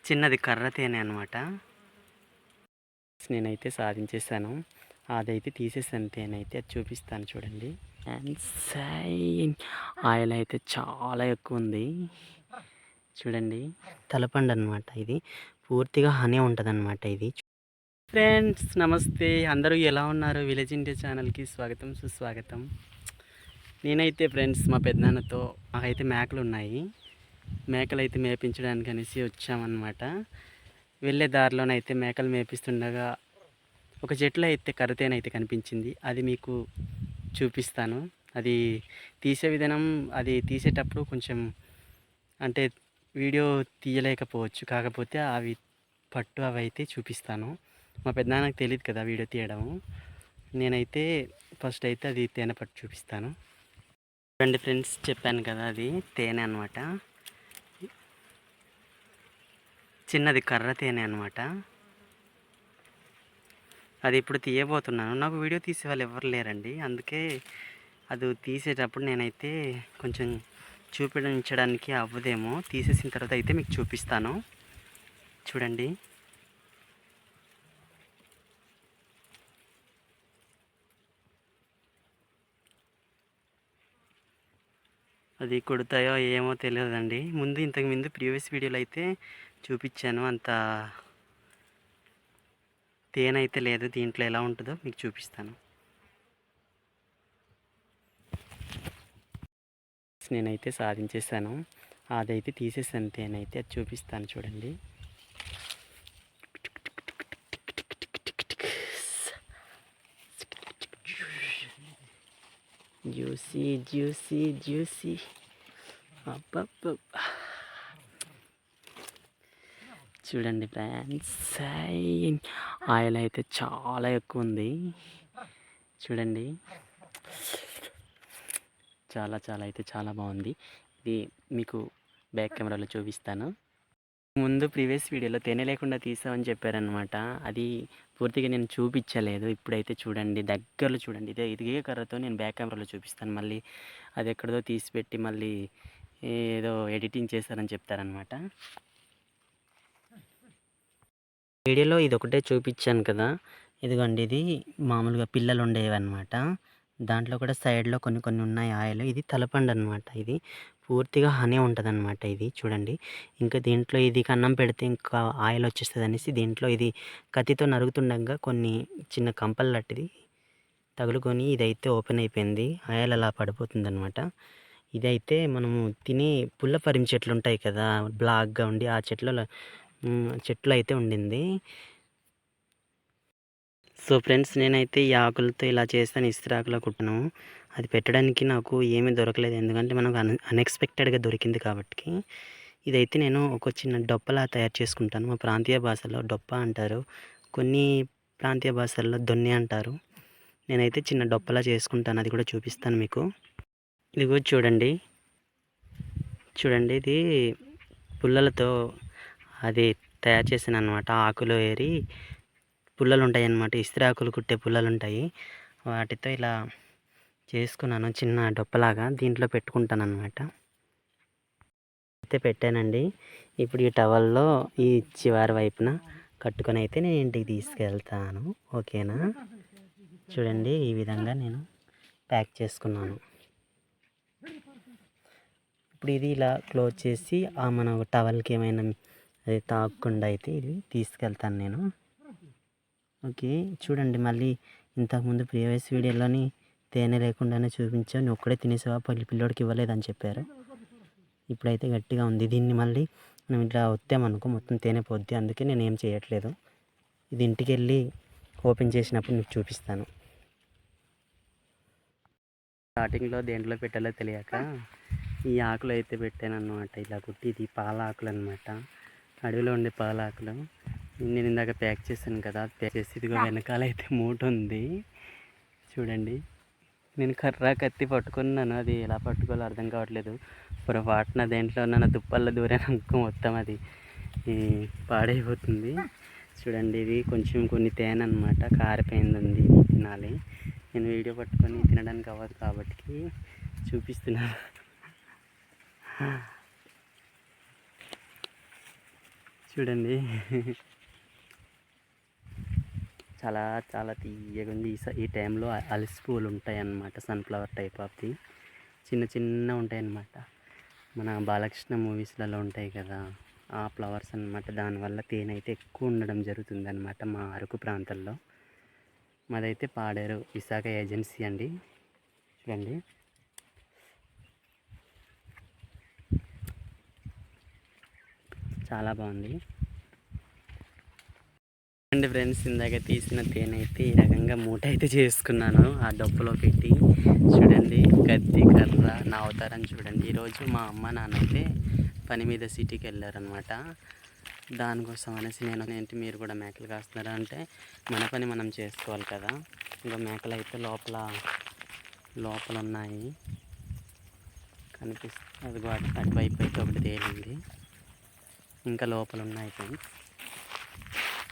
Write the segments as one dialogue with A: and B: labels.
A: చిన్నది కర్ర తేనె అనమాట. నేనైతే సాధించేసాను. అదైతే తీసేసాను తేనె అయితే, అది చూపిస్తాను చూడండి. అండ్ ఆయిల్ అయితే చాలా ఎక్కువ ఉంది చూడండి. తలపండు అనమాట ఇది, పూర్తిగా హనీ ఉంటుంది అనమాట ఇది. ఫ్రెండ్స్ నమస్తే, అందరూ ఎలా ఉన్నారు? విలేజ్ ఇండియా ఛానల్కి స్వాగతం సుస్వాగతం. నేనైతే ఫ్రెండ్స్ మా పెద్దనాన్నతో మాకైతే మేకలు ఉన్నాయి. మేకలు అయితే మేపించడానికి అనేసి వచ్చామన్నమాట. వెళ్ళే దారిలోనైతే మేకలు మేపిస్తుండగా ఒక చెట్లో అయితే కర్రతేనైతే కనిపించింది. అది మీకు చూపిస్తాను. అది తీసే విధానం, అది తీసేటప్పుడు కొంచెం అంటే వీడియో తీయలేకపోవచ్చు, కాకపోతే అవి పట్టు అవి అయితే చూపిస్తాను. మా పెద్దనాన్నకు తెలియదు కదా వీడియో తీయడము. నేనైతే ఫస్ట్ అయితే అది తేనె పట్టు చూపిస్తాను. రెండు ఫ్రెండ్స్ చెప్పాను కదా, అది తేనె అనమాట. చిన్నది కర్ర తేనె అనమాట. అది ఇప్పుడు తీయబోతున్నాను. నాకు వీడియో తీసే వాళ్ళు ఎవరు లేరండి, అందుకే అది తీసేటప్పుడు నేనైతే కొంచెం చూపించడానికి అవ్వదేమో. తీసేసిన తర్వాత అయితే మీకు చూపిస్తాను చూడండి. అది కొడతాయో ఏమో తెలియదండి. ఇంతకుముందు ప్రీవియస్ వీడియోలో అయితే చూపించాను, అంత తేనె అయితే లేదు. దీంట్లో ఎలా ఉంటుందో మీకు చూపిస్తాను. నేనైతే సాధించేసాను. అదైతే తీసేసాను తేనె అయితే, అది చూపిస్తాను చూడండి. జ్యూసీ జ్యూసీ జ్యూసీ అబ్బబ్బ. చూడండి ఫ్రెండ్స్, ఆయిల్ అయితే చాలా ఎక్కువ ఉంది చూడండి. చాలా చాలా అయితే చాలా బాగుంది. ఇది మీకు బ్యాక్ కెమెరాలో చూపిస్తాను. ముందు ప్రీవియస్ వీడియోలో తేనె లేకుండా తీసామని చెప్పారనమాట. అది పూర్తిగా నేను చూపించలేదు. ఇప్పుడైతే చూడండి, దగ్గరలో చూడండి. ఇదే కర్రతో నేను బ్యాక్ కెమెరాలో చూపిస్తాను. మళ్ళీ అది ఎక్కడదో తీసిపెట్టి మళ్ళీ ఏదో ఎడిటింగ్ చేశారని చెప్తారనమాట. వీడియోలో ఇది ఒకటే చూపించాను కదా, ఇదిగోండి. ఇది మామూలుగా పిల్లలు ఉండేవి అనమాట. దాంట్లో కూడా సైడ్లో కొన్ని కొన్ని ఉన్నాయి ఆయిల్. ఇది తలపండు అనమాట. ఇది పూర్తిగా హనీ ఉంటుంది అనమాట. ఇది చూడండి. ఇంకా దీంట్లో ఇది అన్నం పెడితే ఇంకా ఆయిల్ వచ్చేస్తుంది అనేసి దీంట్లో ఇది కత్తితో నరుగుతుండగా కొన్ని చిన్న కంపలు లాంటిది తగులుకొని ఇదైతే ఓపెన్ అయిపోయింది. ఆయిల్ అలా పడిపోతుంది అనమాట. ఇదైతే మనము తిని పుల్లపరిం చెట్లు ఉంటాయి కదా, బ్లాక్గా ఉండి ఆ చెట్లు అయితే ఉండింది. సో ఫ్రెండ్స్, నేనైతే ఈ ఆకులతో ఇలా చేస్తాను, ఇస్త్రాకులో కుట్టను. అది పెట్టడానికి నాకు ఏమీ దొరకలేదు, ఎందుకంటే మనకు అన్ఎక్స్పెక్టెడ్గా దొరికింది కాబట్టి. ఇదైతే నేను ఒక చిన్న డొప్పలా తయారు చేసుకుంటాను. మా ప్రాంతీయ భాషలో డొప్ప అంటారు, కొన్ని ప్రాంతీయ భాషల్లో దొన్నె అంటారు. నేనైతే చిన్న డొప్పలా చేసుకుంటాను, అది కూడా చూపిస్తాను మీకు. ఇదిగో చూడండి చూడండి, ఇది పుల్లలతో అది తయారు చేసాను అనమాట. ఆకులో ఏరి పుల్లలు ఉంటాయి అన్నమాట, ఇస్త్రీ ఆకులు కుట్టే పుల్లలు ఉంటాయి, వాటితో ఇలా చేసుకున్నాను చిన్న డొప్పలాగా. దీంట్లో పెట్టుకుంటాను అనమాట. అయితే పెట్టానండి. ఇప్పుడు ఈ టవల్లో ఈ చివరి వైపున కట్టుకొని అయితే నేను ఇంటికి తీసుకెళ్తాను. ఓకేనా? చూడండి, ఈ విధంగా నేను ప్యాక్ చేసుకున్నాను. ఇప్పుడు ఇది ఇలా క్లోజ్ చేసి మన టవల్కి ఏమైనా అది తాగకుండా అయితే ఇది తీసుకెళ్తాను నేను. ఓకే, చూడండి. మళ్ళీ ఇంతకుముందు ప్రీవియస్ వీడియోలోని తేనె లేకుండానే చూపించావు, నువ్వు ఒక్కడే తినేసావా, పిల్లోడికి ఇవ్వలేదని చెప్పారు. ఇప్పుడైతే గట్టిగా ఉంది. దీన్ని మళ్ళీ మనం ఇట్లా ఒత్తామనుకో మొత్తం తేనె పోద్ది, అందుకే నేను ఏం చేయట్లేదు. ఇది ఇంటికి వెళ్ళి ఓపెన్ చేసినప్పుడు మీకు చూపిస్తాను. స్టార్టింగ్లో దేంట్లో పెట్టాలో తెలియక ఈ ఆకులు అయితే పెట్టాను అన్నమాట, ఇలా కుట్టి. ఇది పాల ఆకులు అనమాట, అడవిలో ఉండే పాల ఆకులు. నేను ఇందాక ప్యాక్ చేశాను కదా, ప్యాక్ చేసి ఇదిగో వెనకాల అయితే మూట ఉంది చూడండి. నేను కర్ర కత్తి పట్టుకున్నాను, అది ఎలా పట్టుకోవాలో అర్థం కావట్లేదు. పొరపాటున దేంట్లో ఉన్న దుప్పల్లో దూరాను అనుకో, మొత్తం అది పాడైపోతుంది చూడండి. ఇది కొంచెం కొన్ని తేనె అనమాట, కారిపోయింది ఉంది, తినాలి. నేను వీడియో పట్టుకొని తినడానికి అవ్వదు కాబట్టి చూపిస్తున్నాను. చూడండి చాలా చాలా తీయగా ఉంది. ఈ టైంలో అలసి పూలు ఉంటాయి అన్నమాట. సన్ఫ్లవర్ టైప్ ఆఫ్ది చిన్న చిన్న ఉంటాయి అన్నమాట. మన బాలకృష్ణ మూవీస్లలో ఉంటాయి కదా, ఆ ఫ్లవర్స్ అన్నమాట. దానివల్ల తేనె అయితే ఎక్కువ ఉండడం జరుగుతుంది అన్నమాట మా అరకు ప్రాంతంలో. మాదైతే పాడేరు విశాఖ ఏజెన్సీ అండి. చూడండి చాలా బాగుంది అండి ఫ్రెండ్స్. ఇందాక తీసిన తేనె అయితే ఈ రకంగా మూట అయితే చేసుకున్నాను ఆ డబ్బులో పెట్టి. చూడండి కత్తి కర్ర నా అవతారం చూడండి. ఈరోజు మా అమ్మ నాన్న అయితే పని మీద సిటీకి వెళ్ళారనమాట. దానికోసం అనేసి ఏంటి మీరు కూడా మేకలు కాస్తున్నారా అంటే, మన పని మనం చేసుకోవాలి కదా. ఇంకా మేకలు అయితే లోపల ఉన్నాయి కనిపిస్తుంది. అది అటువైపు అయితే ఒకటి తేలింది, ఇంకా లోపల ఉన్నాయి ఫ్రెండ్స్.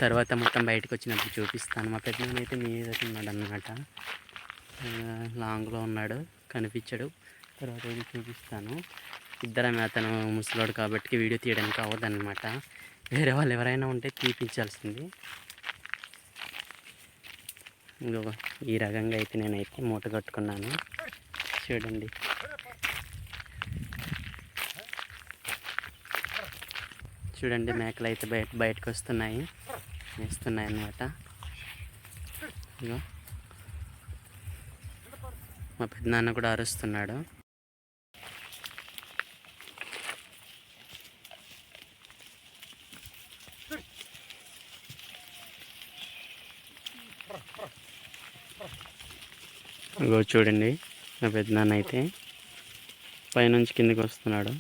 A: తర్వాత మొత్తం బయటకు వచ్చినప్పుడు చూపిస్తాను. మా పెద్దనాన్న అయితే మీద ఉన్నాడు అన్నమాట. లాంగ్లో ఉన్నాడు, కనిపించాడు. తర్వాత ఇది చూపిస్తాను. ఇద్దరమే, అతను ముసలోడు కాబట్టి వీడియో తీయడానికి అవ్వదన్నమాట. వేరే వాళ్ళు ఎవరైనా ఉంటే తీపించాల్సింది. ఇంకో ఈ రకంగా అయితే నేనైతే మూట కట్టుకున్నాను. చూడండి చూడండి మేకలు అయితే బయటకు వస్తున్నాయి, వేస్తున్నాయి అన్నమాట. ఇగో మా పెద్దనాన్న కూడా అరుస్తున్నాడు. ఇగో చూడండి మా పెద్దనాన్న అయితే పైనుంచి కిందకి వస్తున్నాడు.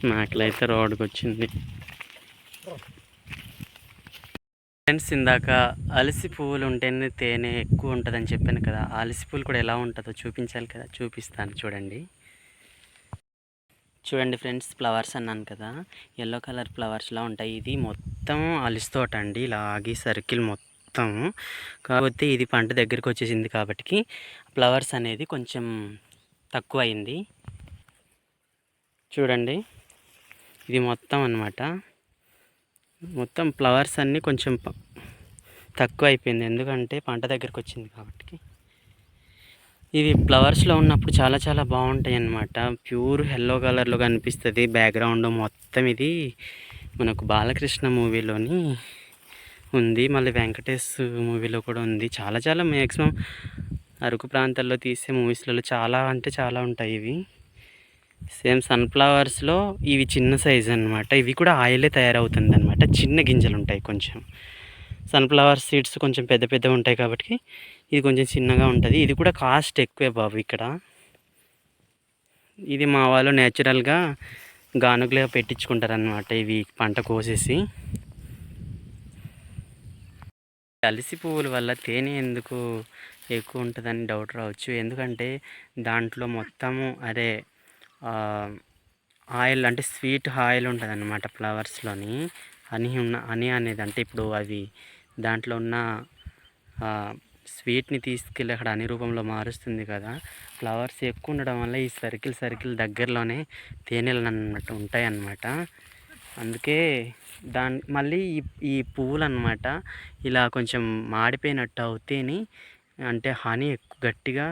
A: మేకలైతే రోడ్డుకి వచ్చింది ఫ్రెండ్స్. ఇందాక అలసి పువ్వులు ఉంటేనే తేనె ఎక్కువ ఉంటుందని చెప్పాను కదా. అలసి పువ్వులు కూడా ఎలా ఉంటుందో చూపించాలి కదా, చూపిస్తాను చూడండి. చూడండి ఫ్రెండ్స్, ఫ్లవర్స్ అన్నాను కదా, ఎల్లో కలర్ ఫ్లవర్స్లా ఉంటాయి. ఇది మొత్తం అలసి తోట అండి, ఇలాగే సర్కిల్ మొత్తం. కాకపోతే ఇది పంట దగ్గరికి వచ్చేసింది కాబట్టి ఫ్లవర్స్ అనేది కొంచెం తక్కువ అయింది. చూడండి ఇది మొత్తం అన్నమాట. మొత్తం ఫ్లవర్స్ అన్నీ కొంచెం తక్కువ అయిపోయింది, ఎందుకంటే పంట దగ్గరికి వచ్చింది కాబట్టి. ఇవి ఫ్లవర్స్లో ఉన్నప్పుడు చాలా చాలా బాగుంటాయి అన్నమాట. ప్యూర్ ఎల్లో కలర్లో కనిపిస్తుంది బ్యాక్గ్రౌండ్ మొత్తం. ఇది మనకు బాలకృష్ణ మూవీలోని ఉంది, మళ్ళీ వెంకటేష్ మూవీలో కూడా ఉంది. చాలా చాలా మ్యాక్సిమం అరకు ప్రాంతాల్లో తీసే మూవీస్లలో చాలా అంటే చాలా ఉంటాయి ఇవి. సేమ్ సన్ఫ్లవర్స్లో ఇవి చిన్న సైజు అన్నమాట. ఇవి కూడా ఆయిలే తయారవుతుంది అన్నమాట. చిన్న గింజలు ఉంటాయి కొంచెం. సన్ఫ్లవర్ సీడ్స్ కొంచెం పెద్ద పెద్దగా ఉంటాయి కాబట్టి ఇది కొంచెం చిన్నగా ఉంటుంది. ఇది కూడా కాస్ట్ ఎక్కువే బాబు ఇక్కడ. ఇది మా వాళ్ళు నేచురల్గా గానుగలో పెట్టించుకుంటారనమాట ఇవి పంట కోసేసి. అలసి పువ్వుల వల్ల తేనె ఎందుకు ఎక్కువ ఉంటుందని డౌట్ రావచ్చు. ఎందుకంటే దాంట్లో మొత్తము ఆయిల్ అంటే స్వీట్ ఆయిల్ ఉంటుంది అన్నమాట ఫ్లవర్స్లోని. హనీ అనేది అంటే ఇప్పుడు అవి దాంట్లో ఉన్న స్వీట్ని తీసుకెళ్ళి అక్కడ హనీ రూపంలో మారుస్తుంది కదా. ఫ్లవర్స్ ఎక్కువ ఉండడం వల్ల ఈ సర్కిల్ దగ్గరలోనే తేనెలు అన్నట్టు ఉంటాయి అన్నమాట. అందుకే మళ్ళీ ఈ పువ్వులు అన్నమాట ఇలా కొంచెం మాడిపోయినట్టు అవుతేని అంటే హనీ ఎక్కువ గట్టిగా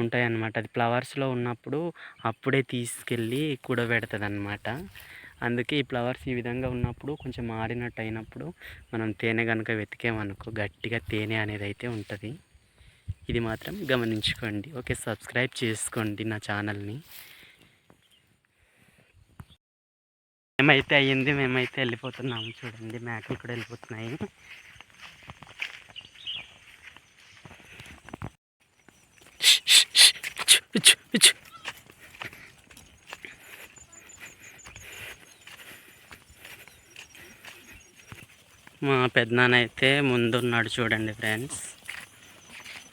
A: ఉంటాయి అన్నమాట. అది ఫ్లవర్స్లో ఉన్నప్పుడు అప్పుడే తీసుకెళ్ళి కూడబెడుతుంది అన్నమాట. అందుకే ఈ ఫ్లవర్స్ ఈ విధంగా ఉన్నప్పుడు కొంచెం మాడినట్టు అయినప్పుడు మనం తేనె కనుక వెతికామనుకో గట్టిగా తేనె అనేది అయితే ఉంటుంది. ఇది మాత్రం గమనించుకోండి. ఓకే, సబ్స్క్రైబ్ చేసుకోండి నా ఛానల్ని. మేమైతే అయ్యింది, మేమైతే వెళ్ళిపోతున్నాము. చూడండి మేకలు కూడా వెళ్ళిపోతున్నాయి. మా పెద్దనాన్న అయితే ముందున్నాడు చూడండి ఫ్రెండ్స్.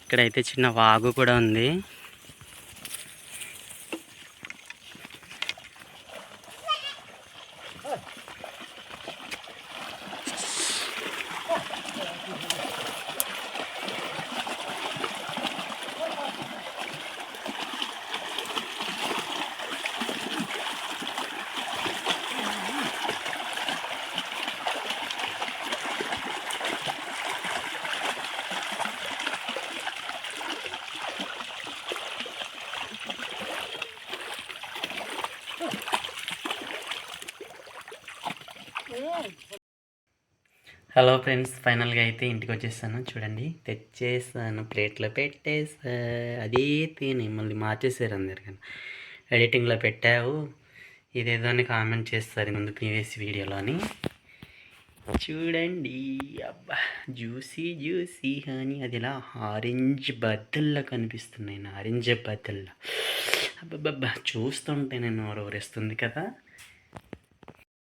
A: ఇక్కడైతే చిన్న వాగు కూడా ఉంది. హలో ఫ్రెండ్స్, ఫైనల్గా అయితే ఇంటికి వచ్చేసాను. చూడండి, తెచ్చేసాను, ప్లేట్లో పెట్టేసా. అదే తిని మళ్ళీ మార్చేసారు అందరు. కానీ ఎడిటింగ్లో పెట్టావు ఇదేదో అని కామెంట్ చేస్తారు ముందు ప్రీవియస్ వీడియోలోని. చూడండి, అబ్బా జ్యూసీ జ్యూసీ హనీ, అది ఇలా ఆరెంజ్ బద్దల్లా కనిపిస్తున్నాయి. ఆరెంజ్ బద్దల్లా, అబ్బబ్బబ్బా చూస్తుంటే నేను ఊరేస్తుంది కదా.